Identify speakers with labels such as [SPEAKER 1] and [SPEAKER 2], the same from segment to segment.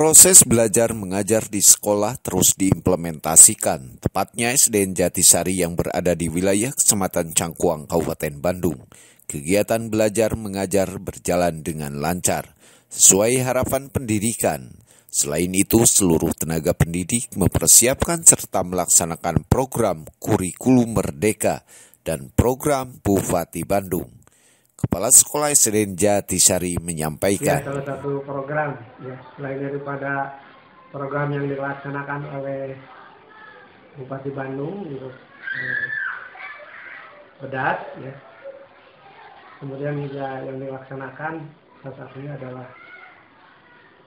[SPEAKER 1] Proses belajar mengajar di sekolah terus diimplementasikan, tepatnya SDN Jatisari yang berada di wilayah Kecamatan Cangkuang, Kabupaten Bandung. Kegiatan belajar mengajar berjalan dengan lancar, sesuai harapan pendidikan. Selain itu, seluruh tenaga pendidik mempersiapkan serta melaksanakan program Kurikulum Merdeka dan program Bupati Bandung. Kepala Sekolah SDN Jatisari menyampaikan.
[SPEAKER 2] Ya, salah satu program ya, selain daripada program yang dilaksanakan oleh Bupati Bandung untuk bedat ya. Kemudian juga yang dilaksanakan salah satunya adalah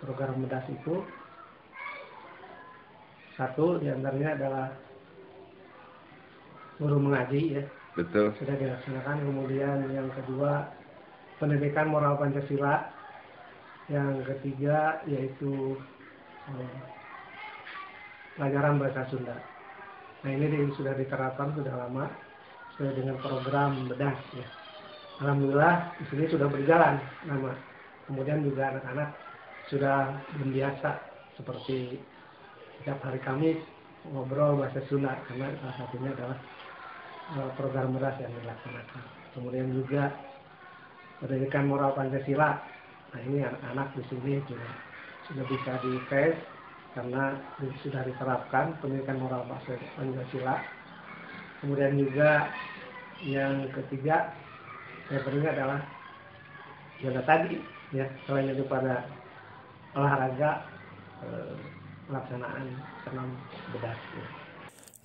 [SPEAKER 2] program bedas itu. Satu diantaranya adalah guru mengaji ya.
[SPEAKER 1] Betul.
[SPEAKER 2] Sudah dilaksanakan. Kemudian yang kedua pendidikan moral Pancasila. Yang ketiga yaitu pelajaran bahasa Sunda. Nah ini sudah diterapkan sudah lama sesuai dengan program bedas ya. Alhamdulillah di sini sudah berjalan lama. Kemudian juga anak-anak sudah membiasa seperti setiap hari Kamis ngobrol bahasa Sunda karena salah satunya adalah program bedas yang dilaksanakan. Kemudian juga pendidikan moral Pancasila. Nah ini anak-anak di sini sudah bisa dites karena sudah diterapkan pendidikan moral Pancasila. Kemudian juga yang ketiga yang penting adalah jaga tadi ya, selain daripada olahraga pelaksanaan senam bedas ya.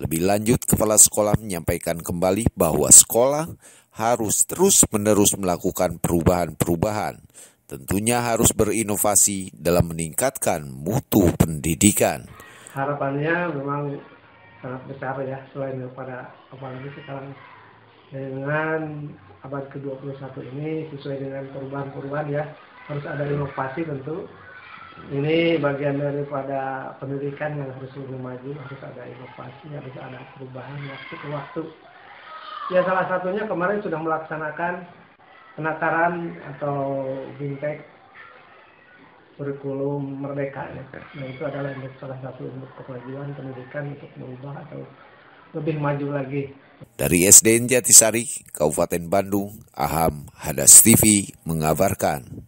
[SPEAKER 1] Lebih lanjut, Kepala Sekolah menyampaikan kembali bahwa sekolah harus terus-menerus melakukan perubahan-perubahan. Tentunya harus berinovasi dalam meningkatkan mutu pendidikan.
[SPEAKER 2] Harapannya memang sangat besar ya, selain daripada apalagi sekarang dengan abad ke-21 ini sesuai dengan perubahan-perubahan ya, harus ada inovasi tentu. Ini bagian daripada pendidikan yang harus lebih maju, harus ada inovasi, harus ada perubahan waktu ke waktu. Ya salah satunya kemarin sudah melaksanakan penataran atau bimtek kurikulum merdeka ya. Nah itu adalah salah satu untuk kemajuan pendidikan untuk merubah atau lebih maju lagi.
[SPEAKER 1] Dari SDN Jatisari, Kabupaten Bandung, Aham Hadas TV mengabarkan.